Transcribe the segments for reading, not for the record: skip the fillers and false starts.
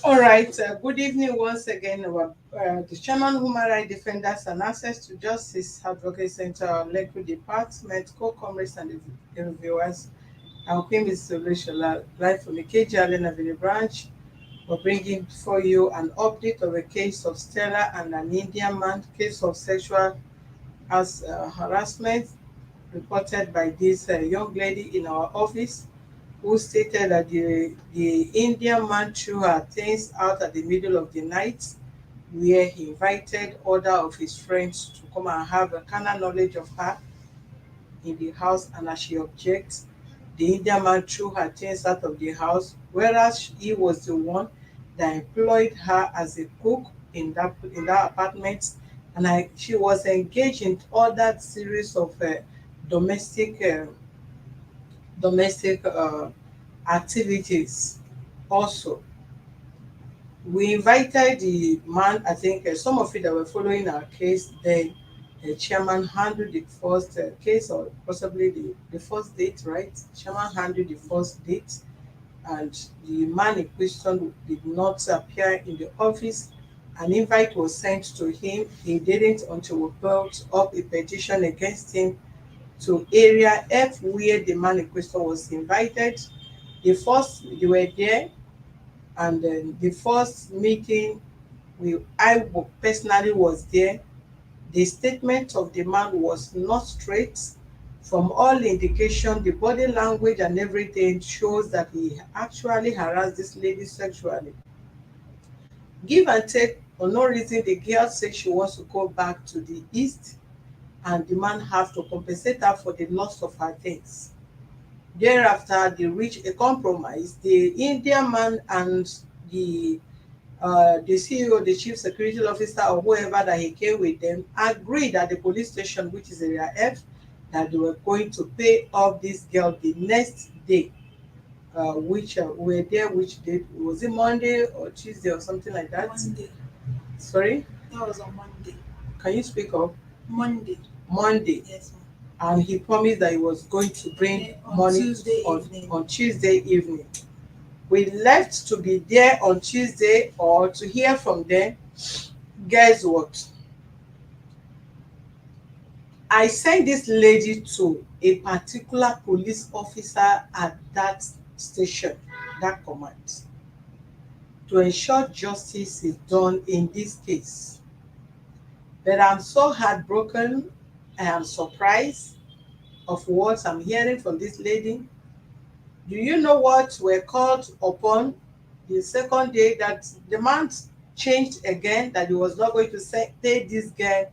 All right. Good evening once again. The Chairman Human Rights Defenders and Access to Justice Advocate Center, our Legal Department, co-comrades and the reviewers. Our Queen is Solution live from the KG Allen Avenue branch. We're bringing for you an update of a case of Stella and an Indian man, case of sexual harassment reported by this young lady in our office who stated that the Indian man threw her things out at the middle of the night, where he invited other of his friends to come and have a carnal knowledge of her in the house, and as she objects, the Indian man threw her things out of the house, whereas he was the one that employed her as a cook in that apartment, and she was engaged in other series of domestic uh, domestic activities also. We invited the man. I think some of you that were following our case then, the chairman handled the first case, or possibly the first date, right? Chairman handled the first date, and the man in question did not appear in the office. An invite was sent to him. He didn't until we built up a petition against him to area F, where the man in question was invited. They were there, and then the first meeting, personally was there. The statement of the man was not straight. From all indication, the body language and everything shows that he actually harassed this lady sexually. Give and take, for no reason, the girl said she wants to go back to the east, and the man have to compensate her for the loss of her things. Thereafter, they reached a compromise. The Indian man and the the CEO, the chief security officer, or whoever that he came with them, agreed at the police station, which is area F, that they were going to pay off this girl the next day. Which were there, which date was it, Monday or Tuesday or something like that? Monday. Sorry, That was on Monday. can you speak up? Monday. Monday. Yes, ma'am. And he promised that he was going to bring On money Tuesday on, evening. on Tuesday evening. We left to be there on Tuesday or to hear from them. Guess what? I sent this lady to a particular police officer at that station, that command, to ensure justice is done in this case. But I'm so heartbroken. I am surprised of what I'm hearing from this lady. Do you know what we're called upon the second day, that the man changed again, that he was not going to pay this girl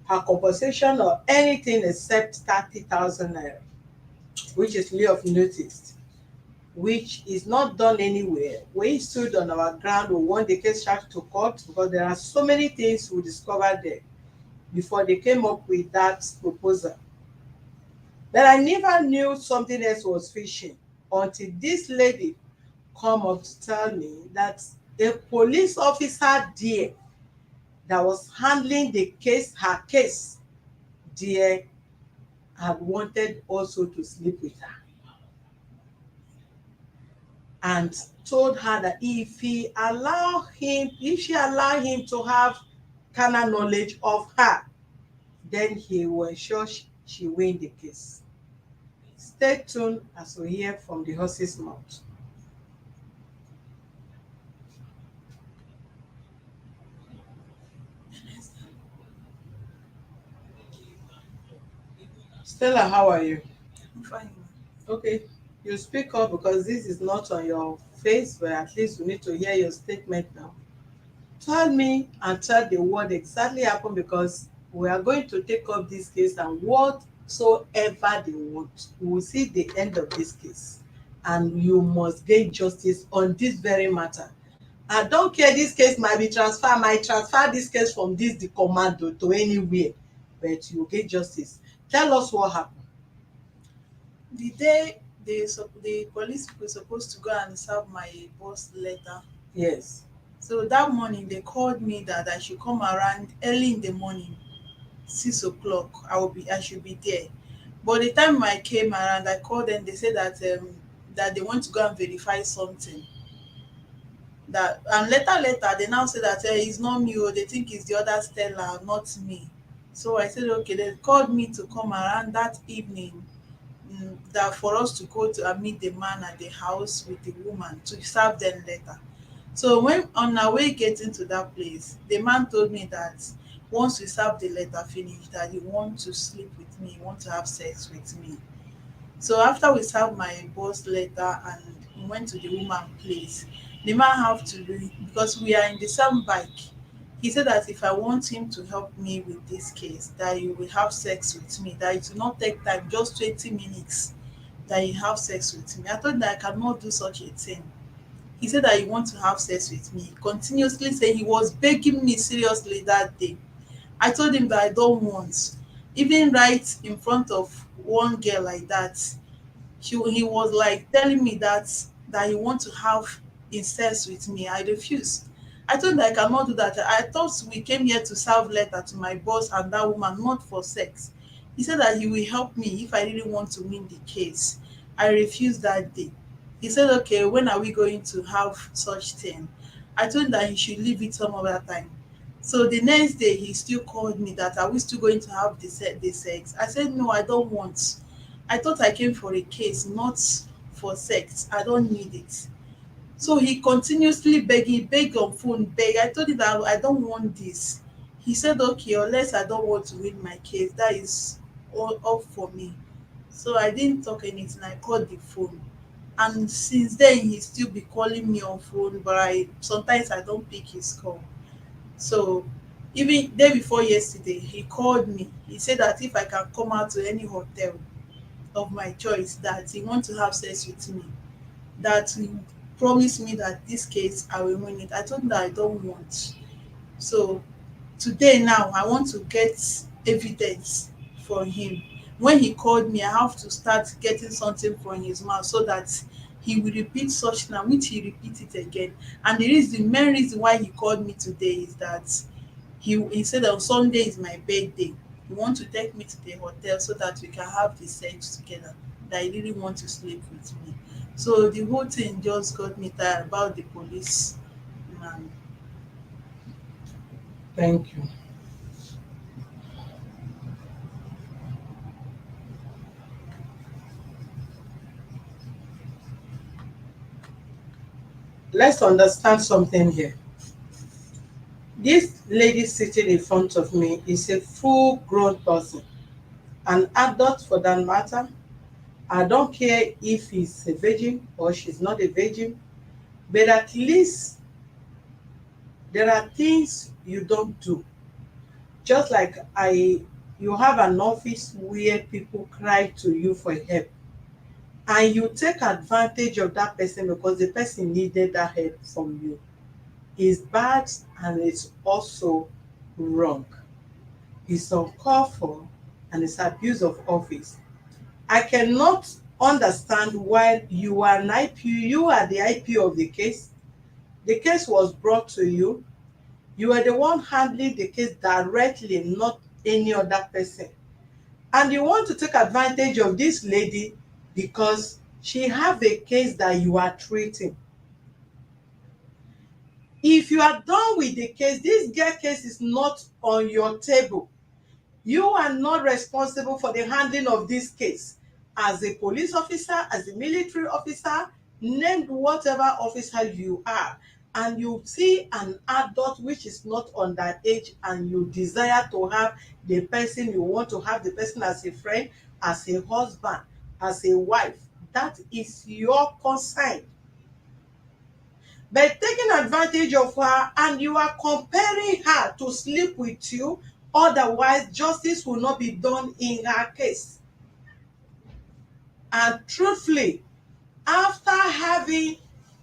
her compensation or anything except 30,000 naira, which is leave of notice, which is not done anywhere. We stood on our ground. We want the case charged to court because there are so many things we discovered there before they came up with that proposal. But I never knew something else was fishing until this lady come up to tell me that a police officer there that was handling the case, her case there, had wanted also to sleep with her, and told her that if she allow him to have carnal knowledge of her, then he will ensure she win the case. Stay tuned as we hear from the horse's mouth. Stella, how are you? I'm fine, ma'am. Okay, you speak up because this is not on your face, but at least we need to hear your statement now. Tell me and tell the world exactly happened, because we are going to take up this case, and whatsoever they want, we will see the end of this case. And you must gain justice on this very matter. I don't care, this case might be transferred, might transfer this case from this the commando to anywhere, but you get justice. Tell us what happened. The day the police were supposed to go and serve my boss letter. Yes. So that morning they called me that I should come around early in the morning, 6 o'clock. I should be there. But the time I came around, I called them. They said that they want to go and verify something. That and later they now say that it's not me, oh, they think it's the other Stella, not me. So I said okay. They called me to come around that evening, that for us to go to meet the man at the house with the woman to serve them letter. So when on our way getting to that place, the man told me that once we serve the letter finish, that he want to sleep with me, he want to have sex with me. So after we served my boss letter and we went to the woman place, the man have to leave because we are in the same bike. He said that if I want him to help me with this case, that he will have sex with me, that it will not take time, just 20 minutes, that he have sex with me. I thought that I cannot do such a thing. He said that he want to have sex with me. Continuously saying he was begging me seriously that day. I told him that I don't want. Even right in front of one girl like that, he was like telling me that he want to have incest with me. I refused. I told him that I cannot do that. I thought we came here to serve letter to my boss and that woman, not for sex. He said that he will help me if I really want to win the case. I refused that day. He said, okay, when are we going to have such thing? I told him that he should leave it some other time. So the next day he still called me that are we still going to have the sex? I said no, I don't want. I thought I came for a case, not for sex. I don't need it. So he continuously beg, he begged on phone, beg. I told him that I don't want this. He said, okay, unless I don't want to win my case, that is all up for me. So I didn't talk anything. I called the phone. And since then, he still be calling me on phone, but I sometimes I don't pick his call. So even day before yesterday, he called me. He said that if I can come out to any hotel of my choice, that he want to have sex with me, that he promised me that this case I will win it. I told him that I don't want. So today now I want to get evidence for him. When he called me, I have to start getting something from his mouth so that he will repeat such now, which he repeat it again. And the main reason why he called me today is that he said on Sunday is my birthday. He want to take me to the hotel so that we can have the sex together. That he really want to sleep with me. So the whole thing just got me tired about the police man. Thank you. Let's understand something here. This lady sitting in front of me is a full grown person, an adult for that matter. I don't care if he's a virgin or she's not a virgin, but at least there are things you don't do. Just like you have an office where people cry to you for help, and you take advantage of that person because the person needed that help from you. Is bad and it's also wrong. It's uncalled for and it's abuse of office. I cannot understand why you are an IP, you are the IP of the case. The case was brought to you. You are the one handling the case directly, not any other person. And you want to take advantage of this lady because she have a case that you are treating. If you are done with the case, this girl case is not on your table. You are not responsible for the handling of this case. As a police officer, as a military officer, named whatever officer you are, and you see an adult which is not underage and you desire to have the person, you want to have the person as a friend, as a husband, as a wife, that is your concern. But taking advantage of her and you are comparing her to sleep with you, otherwise justice will not be done in her case. And truthfully, after having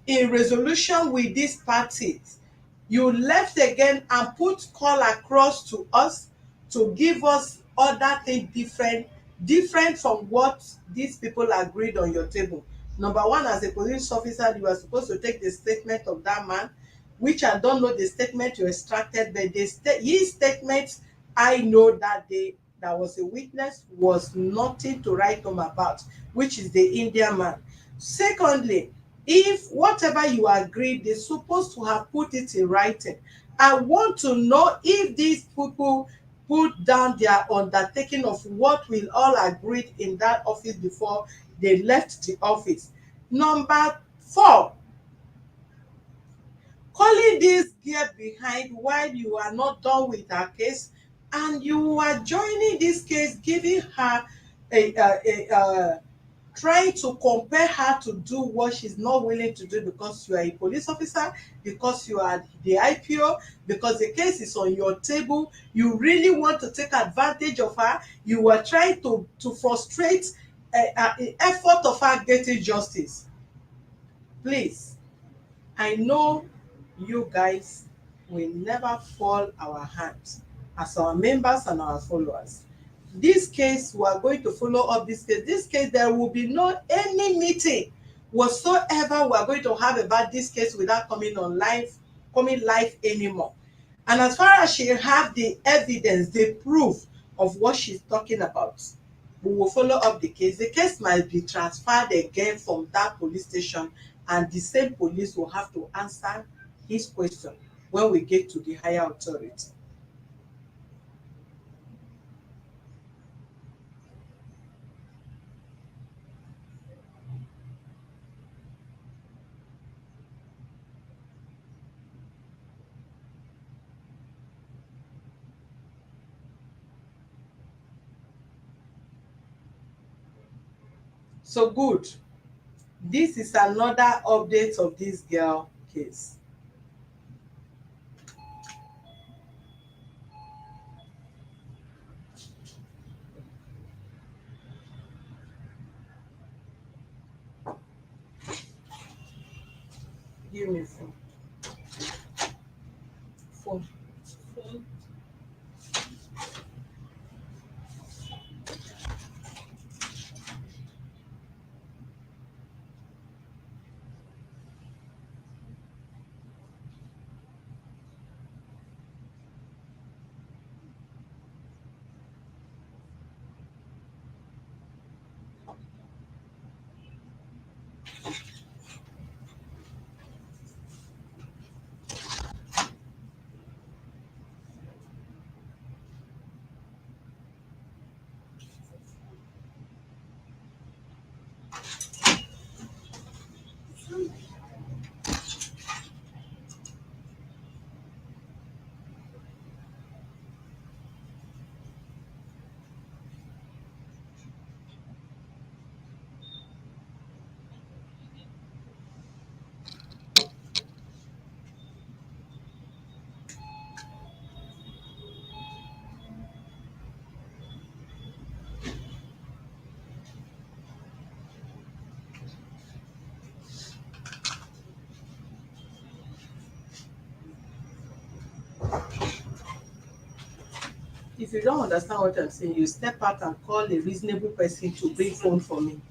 a resolution with these parties, you left again and put call across to us to give us other thing different from what these people agreed on your table. Number one, as a police officer, you are supposed to take the statement of that man, which I don't know the statement you extracted, but his statement I know that day that was a witness was nothing to write home about, which is the Indian man. Secondly, If whatever you agreed, they're supposed to have put it in writing. I want to know if these people put down their undertaking of what we all agreed in that office before they left the office. Number 4, calling this girl behind while you are not done with her case, and you are joining this case, giving her a trying to compare her to do what she's not willing to do because you are a police officer, because you are the IPO, because the case is on your table. You really want to take advantage of her. You are trying to frustrate the effort of her getting justice. Please, I know you guys will never fall our hands as our members and our followers. This case, we are going to follow up this case. This case, there will be no any meeting whatsoever we are going to have about this case without coming live anymore. And as far as she have the evidence, the proof of what she's talking about, we will follow up the case. The case might be transferred again from that police station, and the same police will have to answer his question when we get to the higher authority. So good. This is another update of this girl case. Give me phone. Phone. Phone. If you don't understand what I'm saying, you step out and call a reasonable person to bring phone for me.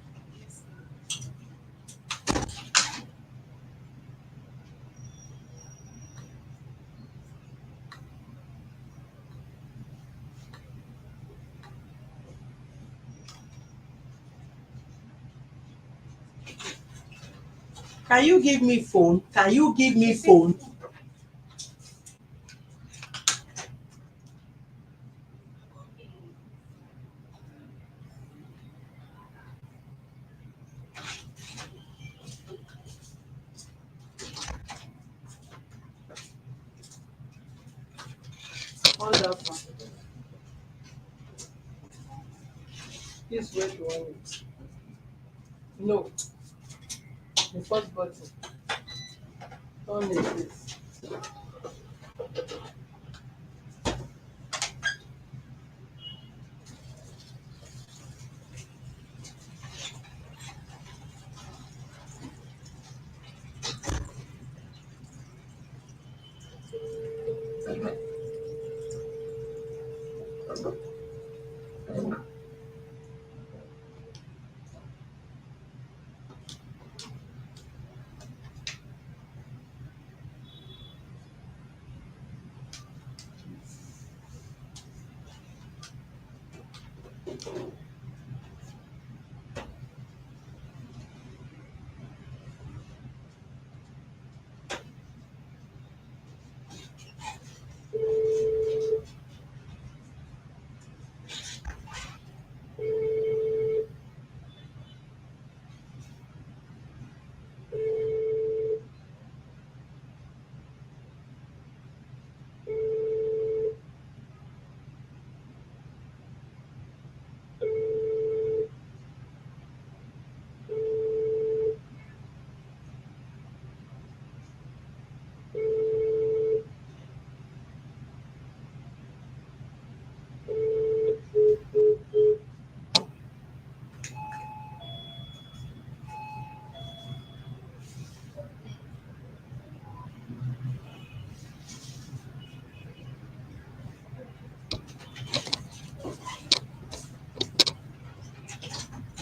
Can you give me phone? Can you give me phone? On that one. This where you want it. No, the first button. Turn it this.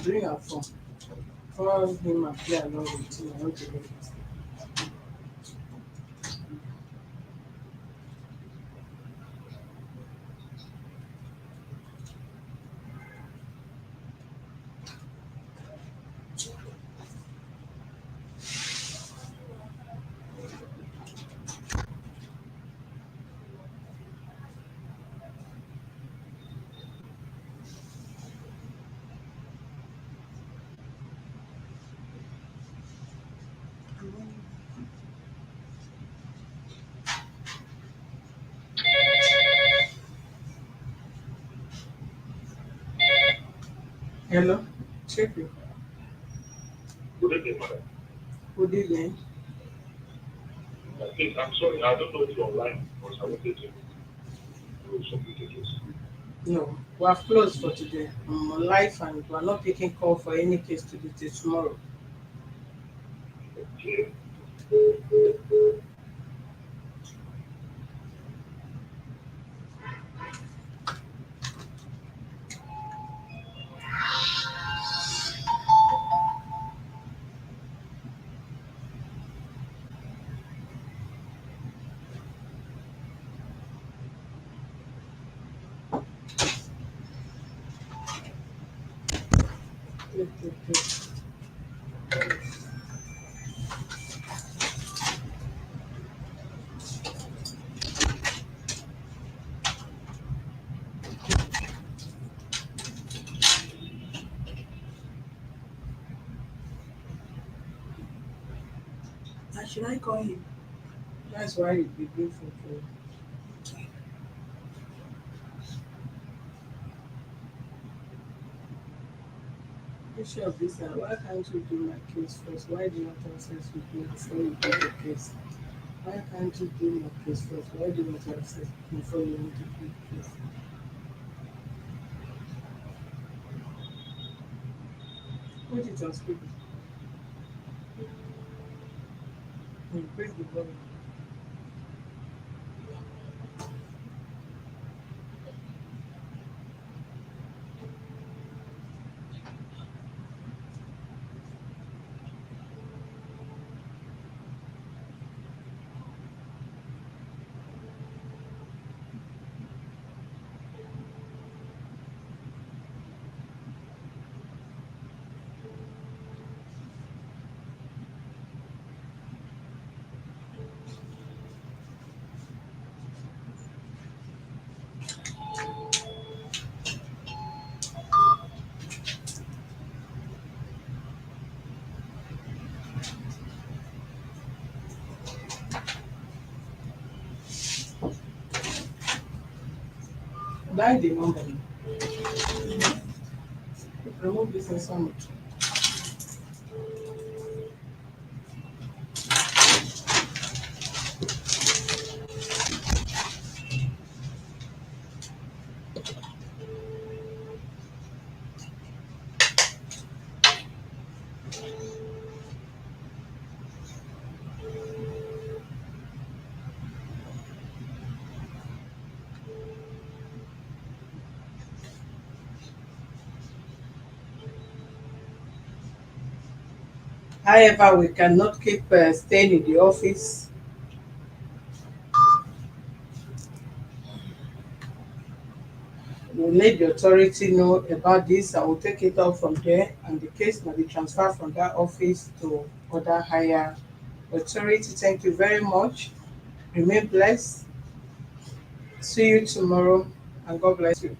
bring her phone. Call him and play along with him. I want to get it. Hello? Check it. Good evening, madam. Good evening. Please, I'm sorry, I don't know if you're online because I wanted to do some details. No, we have closed for today. I'm on live and we are not taking call for any case today till tomorrow. Okay. Wait, wait, wait. And should I call him? That's why it be grateful for. Issue of this, why can't you do my case first? Why do you not access with me before you do the case? Why can't you do my case first? Why do you not access before you want to do the case? Put it on speaker. Increase the volume. Dial the number. Remove this and some. However, we cannot keep staying in the office. We'll let the authority know about this and we'll take it up from there and the case might be transferred from that office to other higher authority. Thank you very much. Remain blessed. See you tomorrow and God bless you.